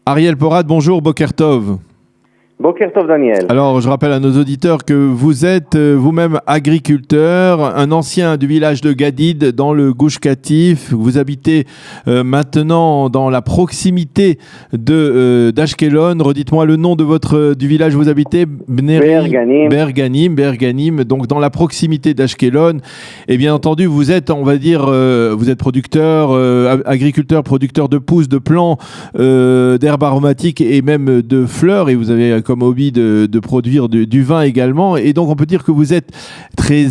Ariel Porad, bonjour, Boker Tov. Boker Tov, Daniel. Alors, je rappelle à nos auditeurs que vous êtes vous-même agriculteur, un ancien du village de Gadid dans le Gush Katif. Vous habitez maintenant dans la proximité d'Ashkelon. Redites-moi le nom du village où vous habitez. Berganim. Donc, dans la proximité d'Ashkelon. Et bien entendu, vous êtes, on va dire, vous êtes producteur, agriculteur, producteur de pousses, de plants, d'herbes aromatiques et même de fleurs. Et vous avez comme hobby de produire du vin également. Et donc, on peut dire que vous êtes très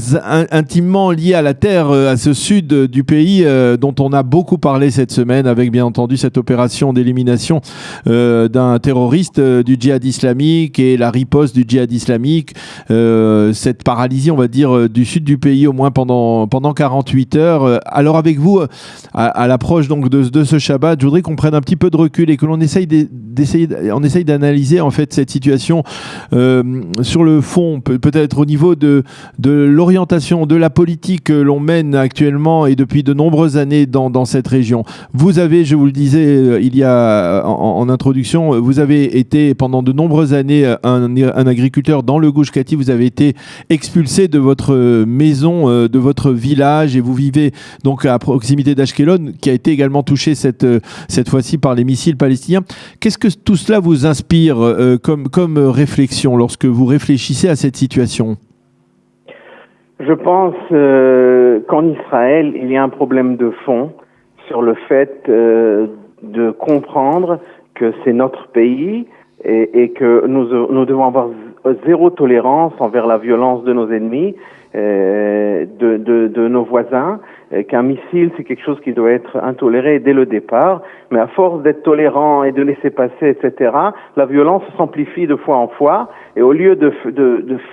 intimement lié à la terre, à ce sud du pays dont on a beaucoup parlé cette semaine avec, bien entendu, cette opération d'élimination d'un terroriste du djihad islamique et la riposte du djihad islamique. Cette paralysie, on va dire, du sud du pays, au moins pendant 48 heures. Alors, avec vous, à l'approche donc de ce Shabbat, je voudrais qu'on prenne un petit peu de recul et que l'on essaye d'analyser en fait cette situation sur le fond, peut-être au niveau de l'orientation, de la politique que l'on mène actuellement et depuis de nombreuses années dans cette région. Vous avez, je vous le disais il y a en introduction, vous avez été pendant de nombreuses années un agriculteur dans le Gush Katif. Vous avez été expulsé de votre maison, de votre village, et vous vivez donc à proximité d'Ashkelon, qui a été également touché cette fois-ci par les missiles palestiniens. Qu'est-ce que tout cela vous inspire comme réflexion lorsque vous réfléchissez à cette situation? Je pense qu'en Israël, il y a un problème de fond sur le fait de comprendre que c'est notre pays et que nous devons avoir zéro tolérance envers la violence de nos ennemis, de nos voisins, qu'un missile, c'est quelque chose qui doit être intoléré dès le départ, mais à force d'être tolérant et de laisser passer, etc., la violence s'amplifie de fois en fois, et au lieu de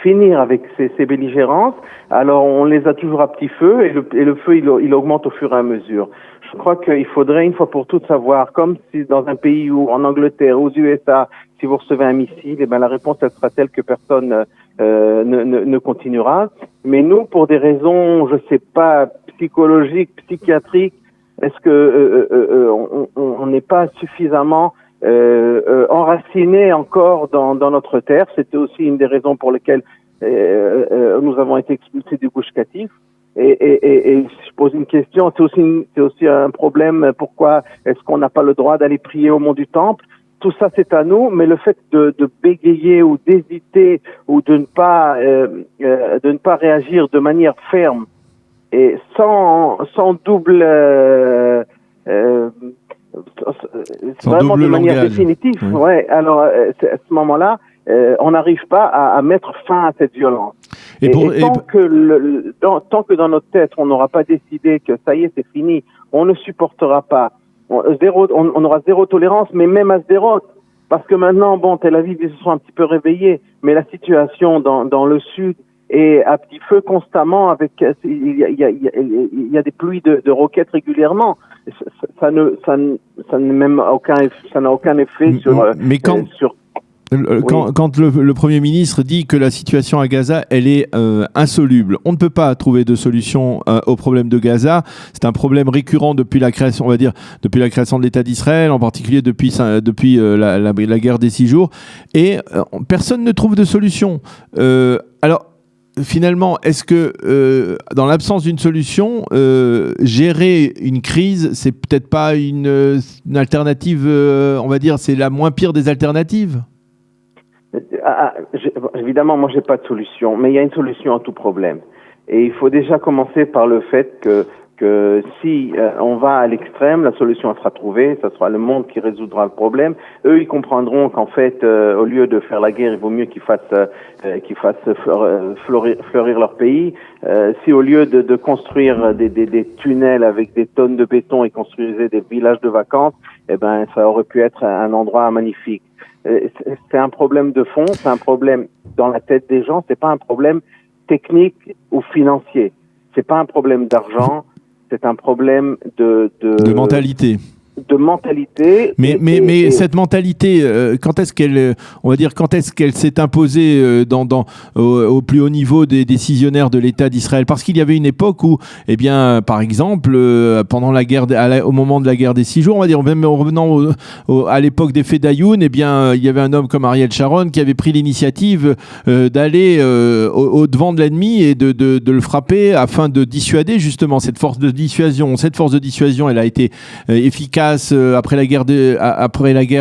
finir avec ces belligérances, alors on les a toujours à petit feu, et le feu, il augmente au fur et à mesure. Je crois qu'il faudrait une fois pour toutes savoir, comme si dans un pays où, en Angleterre, aux USA, si vous recevez un missile, eh ben la réponse elle sera telle que personne ne continuera. Mais nous, pour des raisons, je sais pas, psychologiques, psychiatriques, est-ce que on n'est pas suffisamment enraciné encore dans notre terre? C'était aussi une des raisons pour lesquelles nous avons été expulsés du Gush Katif. Et je pose une question, c'est aussi un problème. Pourquoi est-ce qu'on n'a pas le droit d'aller prier au mont du Temple? Tout ça, c'est à nous, mais le fait de bégayer ou d'hésiter ou de ne pas réagir de manière ferme et sans double vraiment de manière langage. définitive. Oui. Ouais. Alors à ce moment-là, on n'arrive pas à mettre fin à cette violence. Et tant que dans notre tête, on n'aura pas décidé que ça y est, c'est fini, on ne supportera pas. On aura zéro tolérance, mais même à zéro, parce que maintenant, Tel Aviv, ils se sont un petit peu réveillés, mais la situation dans le sud est à petit feu constamment, avec il y a des pluies de roquettes régulièrement. Ça n'a aucun effet sur Quand le Premier ministre dit que la situation à Gaza, elle est insoluble, on ne peut pas trouver de solution au problème de Gaza. C'est un problème récurrent depuis la création, on va dire, depuis la création de l'État d'Israël, en particulier depuis la guerre des 6 jours. Et personne ne trouve de solution. Alors, finalement, est-ce que dans l'absence d'une solution, gérer une crise, c'est peut-être pas une alternative, on va dire, c'est la moins pire des alternatives? Évidemment, moi, j'ai pas de solution, mais il y a une solution à tout problème. Et il faut déjà commencer par le fait que si on va à l'extrême, la solution sera trouvée, ça sera le monde qui résoudra le problème. Eux, ils comprendront qu'en fait, au lieu de faire la guerre, il vaut mieux qu'ils fassent fleurir leur pays. Si au lieu de construire des tunnels avec des tonnes de béton, ils construisaient des villages de vacances, eh ben, ça aurait pu être un endroit magnifique. C'est un problème de fond, c'est un problème dans la tête des gens, c'est pas un problème technique ou financier. C'est pas un problème d'argent, c'est un problème de mentalité. de mentalité. Mais cette mentalité, quand est-ce qu'elle s'est imposée au plus haut niveau des décisionnaires de l'État d'Israël? Parce qu'il y avait une époque où, eh bien, par exemple, pendant la guerre, au moment de la guerre des 6 jours, on va dire, même en revenant à l'époque des Fedayoun, eh bien, il y avait un homme comme Ariel Sharon qui avait pris l'initiative d'aller au devant de l'ennemi et de le frapper afin de dissuader justement cette force de dissuasion. Cette force de dissuasion, elle a été efficace après la guerre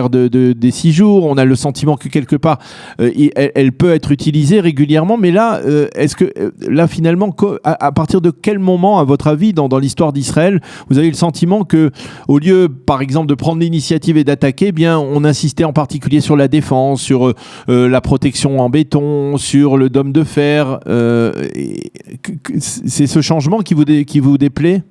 des 6 jours. On a le sentiment que quelque part elle peut être utilisée régulièrement, mais là est-ce que là finalement à partir de quel moment, à votre avis, dans l'histoire d'Israël, vous avez le sentiment que au lieu par exemple de prendre l'initiative et d'attaquer, eh bien on insistait en particulier sur la défense, sur la protection en béton, sur le dôme de fer, c'est ce changement qui vous déplaît?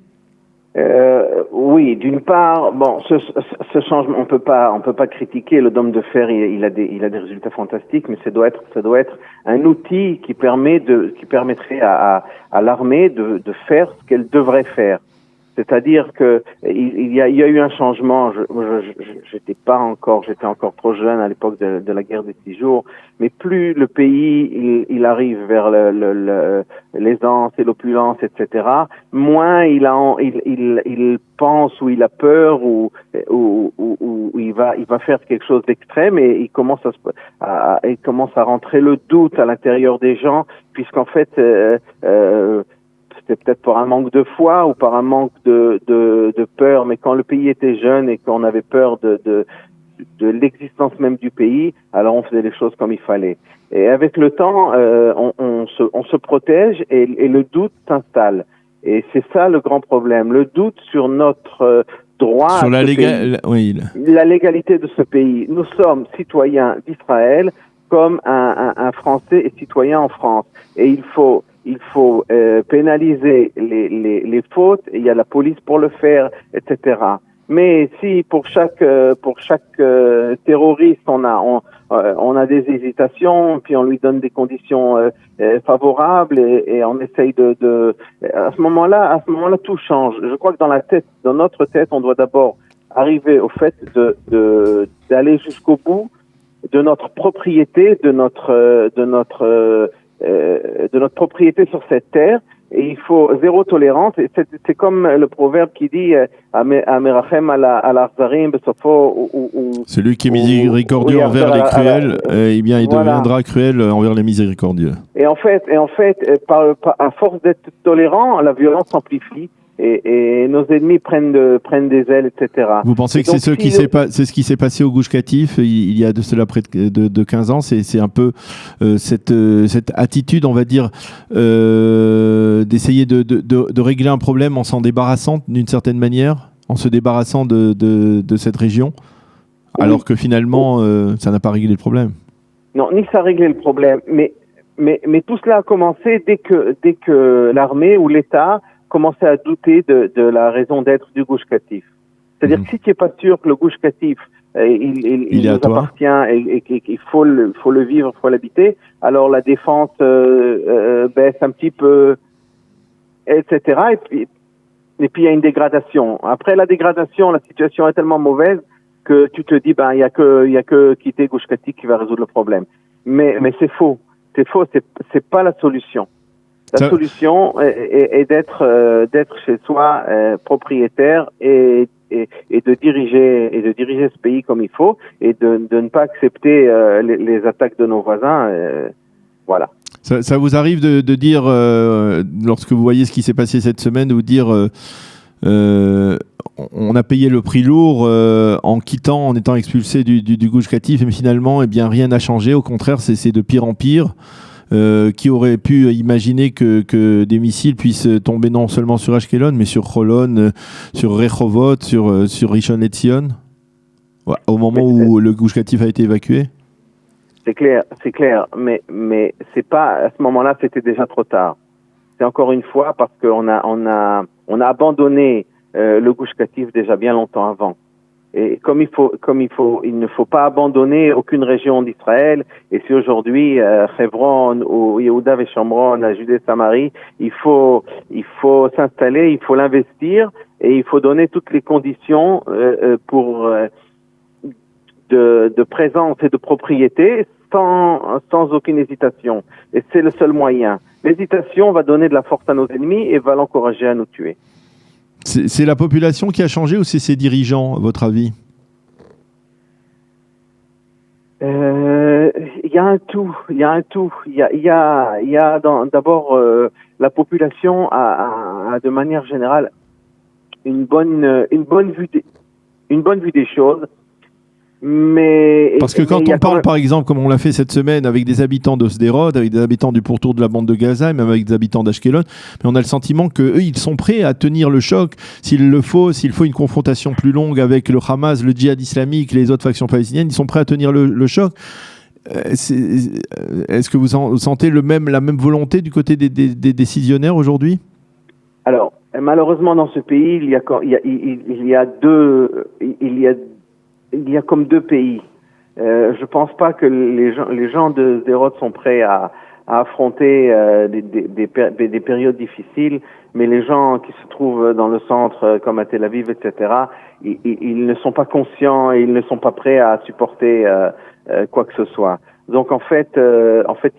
Oui, d'une part, bon, ce changement, on peut pas critiquer le dôme de fer. Il a des résultats fantastiques, mais ça doit être un outil qui permettrait à l'armée de faire ce qu'elle devrait faire. C'est-à-dire que il y a eu un changement. J'étais encore trop jeune à l'époque de la guerre des 6 jours. Mais plus le pays il arrive vers l'aisance et l'opulence, etc., moins il pense ou il a peur ou il va faire quelque chose d'extrême, et il commence à rentrer le doute à l'intérieur des gens, puisqu'en fait c'était peut-être par un manque de foi ou par un manque de peur, mais quand le pays était jeune et qu'on avait peur de l'existence même du pays, alors on faisait les choses comme il fallait. Et avec le temps, on se protège et le doute s'installe. Et c'est ça le grand problème, le doute sur notre droit sur la légalité de ce pays. Nous sommes citoyens d'Israël comme un Français est citoyen en France. Et il faut pénaliser les fautes, et il y a la police pour le faire, etc. Mais si pour chaque terroriste on a des hésitations, puis on lui donne des conditions favorables, et on essaye à ce moment-là tout change. Je crois que dans notre tête, on doit d'abord arriver au fait d'aller jusqu'au bout de notre propriété, de notre propriété sur cette terre, et il faut zéro tolérance. Et c'est comme le proverbe qui dit Amerachem al-Arzarim besofo, celui qui est miséricordieux envers les cruels, eh bien il deviendra cruel envers les miséricordieux. Et en fait, à force d'être tolérant, la violence s'amplifie. Et nos ennemis prennent des ailes, etc. Vous pensez que c'est ce qui s'est passé au Gush Katif il y a de cela près de 15 ans? C'est un peu cette attitude, on va dire, d'essayer de régler un problème en s'en débarrassant d'une certaine manière, en se débarrassant de cette région, alors que finalement, ça n'a pas réglé le problème. Non, ni ça a réglé le problème, mais tout cela a commencé dès que l'armée ou l'État commencer à douter de la raison d'être du Gush Katif. C'est-à-dire que si tu n'es pas sûr que le Gush Katif il nous appartient et qu'il faut le vivre, il faut l'habiter, alors la défense baisse un petit peu, etc. Et puis il y a une dégradation. Après la dégradation, la situation est tellement mauvaise que tu te dis il y a que quitter Gush Katif qui va résoudre le problème. Mais c'est faux. C'est pas la solution. La solution est d'être chez soi propriétaire et de diriger ce pays comme il faut, et de ne pas accepter les attaques de nos voisins. Voilà. Ça vous arrive de dire, lorsque vous voyez ce qui s'est passé cette semaine, de vous dire on a payé le prix lourd en quittant, en étant expulsé du Gush Katif, mais finalement, eh bien, rien n'a changé. Au contraire, c'est de pire en pire. Qui aurait pu imaginer que des missiles puissent tomber non seulement sur Ashkelon, mais sur Holon, sur Rehovot, sur Rishon LeZion, au moment où le Gush Katif a été évacué? C'est clair, mais c'est pas, à ce moment-là, c'était déjà trop tard. C'est encore une fois parce qu'on a abandonné le Gush Katif déjà bien longtemps avant. Et il ne faut pas abandonner aucune région d'Israël. Et si aujourd'hui, Hebron ou Yehuda et Shomron, la Judée Samarie, il faut s'installer, il faut l'investir, et il faut donner toutes les conditions pour de présence et de propriété sans aucune hésitation. Et c'est le seul moyen. L'hésitation va donner de la force à nos ennemis et va l'encourager à nous tuer. C'est la population qui a changé ou c'est ses dirigeants, à votre avis ? Il y a un tout. Il y a d'abord la population a de manière générale une bonne vue des choses. Mais parce que quand on parle, par exemple, comme on l'a fait cette semaine, avec des habitants de Sderot, avec des habitants du pourtour de la bande de Gaza, et même avec des habitants d'Ashkelon, mais on a le sentiment qu'eux, ils sont prêts à tenir le choc s'il le faut, s'il faut une confrontation plus longue avec le Hamas, le djihad islamique, les autres factions palestiniennes, ils sont prêts à tenir le choc. Est-ce que vous sentez la même volonté du côté des décisionnaires aujourd'hui ? Alors, malheureusement, dans ce pays, il y a comme deux pays. Je pense pas que les gens de Sderot sont prêts à affronter des périodes difficiles, mais les gens qui se trouvent dans le centre, comme à Tel Aviv, etc., ils ne sont pas conscients et ils ne sont pas prêts à supporter quoi que ce soit. Donc en fait,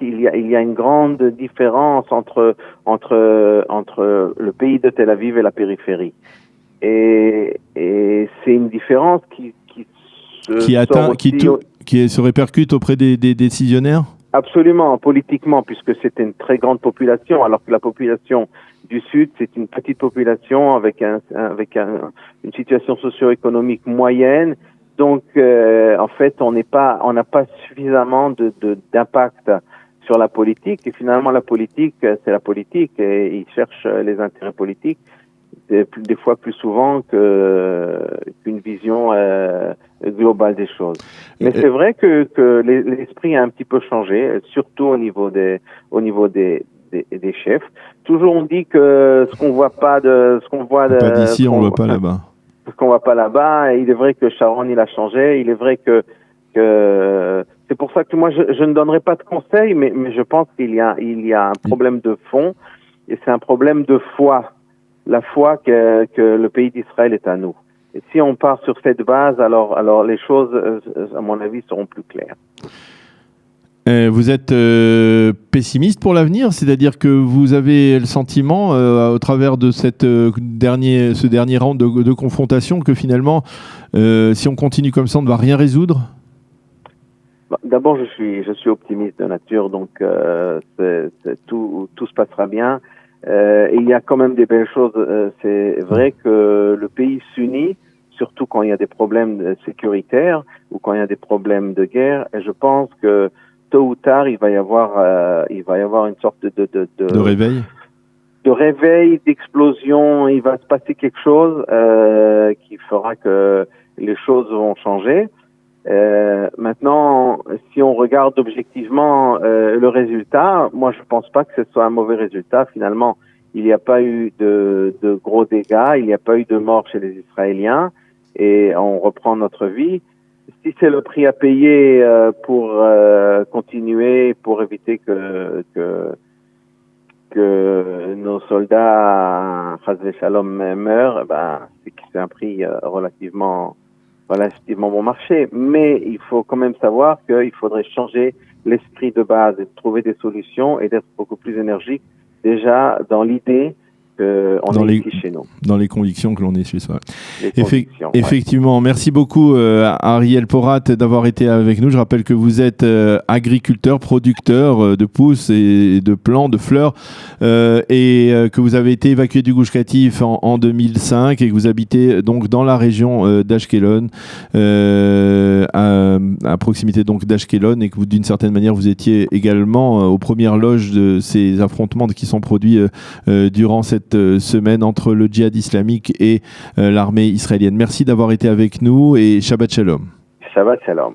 il y a une grande différence entre le pays de Tel Aviv et la périphérie. Et c'est une différence qui se répercute auprès des décisionnaires ? Absolument, politiquement, puisque c'était une très grande population, alors que la population du Sud, c'est une petite population avec une situation socio-économique moyenne. Donc, en fait, on n'a pas suffisamment d'impact sur la politique. Et finalement, la politique, c'est la politique, et ils cherchent les intérêts politiques des fois plus souvent qu'une vision globale des choses. Mais c'est vrai que l'esprit a un petit peu changé, surtout au niveau des chefs. Toujours on dit que ce qu'on voit pas d'ici, on voit pas là-bas. Ce qu'on voit pas là-bas. Et il est vrai que Sharon il a changé. Il est vrai que c'est pour ça que moi je ne donnerai pas de conseils, mais je pense qu'il y a un problème de fond, et c'est un problème de foi. La foi que le pays d'Israël est à nous. Et si on part sur cette base, alors les choses, à mon avis, seront plus claires. Vous êtes pessimiste pour l'avenir, c'est-à-dire que vous avez le sentiment, au travers de ce dernier round de confrontation, que finalement, si on continue comme ça, on ne va rien résoudre ? D'abord, je suis optimiste de nature, donc tout se passera bien. Il y a quand même des belles choses. C'est vrai que le pays s'unit, surtout quand il y a des problèmes sécuritaires ou quand il y a des problèmes de guerre. Et je pense que tôt ou tard, il va y avoir une sorte de réveil. De réveil, d'explosion. Il va se passer quelque chose qui fera que les choses vont changer. Maintenant, si on regarde objectivement le résultat, moi je pense pas que ce soit un mauvais résultat. Finalement, il n'y a pas eu de gros dégâts, il n'y a pas eu de morts chez les Israéliens, et on reprend notre vie. Si c'est le prix à payer pour continuer, pour éviter que nos soldats, Chazvé Shalom, meurent, c'est un prix relativement bon marché, mais il faut quand même savoir qu'il faudrait changer l'esprit de base et trouver des solutions et d'être beaucoup plus énergique déjà dans l'idée qu'on est ici chez nous. Dans les convictions que l'on est chez soi. Effectivement. Merci beaucoup Ariel Porat d'avoir été avec nous. Je rappelle que vous êtes agriculteur, producteur de pousses et de plants, de fleurs, et que vous avez été évacué du Gush Katif en 2005 et que vous habitez donc dans la région d'Ashkelon, à proximité donc d'Ashkelon, et que vous, d'une certaine manière, vous étiez également aux premières loges de ces affrontements qui sont produits durant cette semaine entre le djihad islamique et l'armée israélienne. Merci d'avoir été avec nous et Shabbat Shalom. Shabbat Shalom.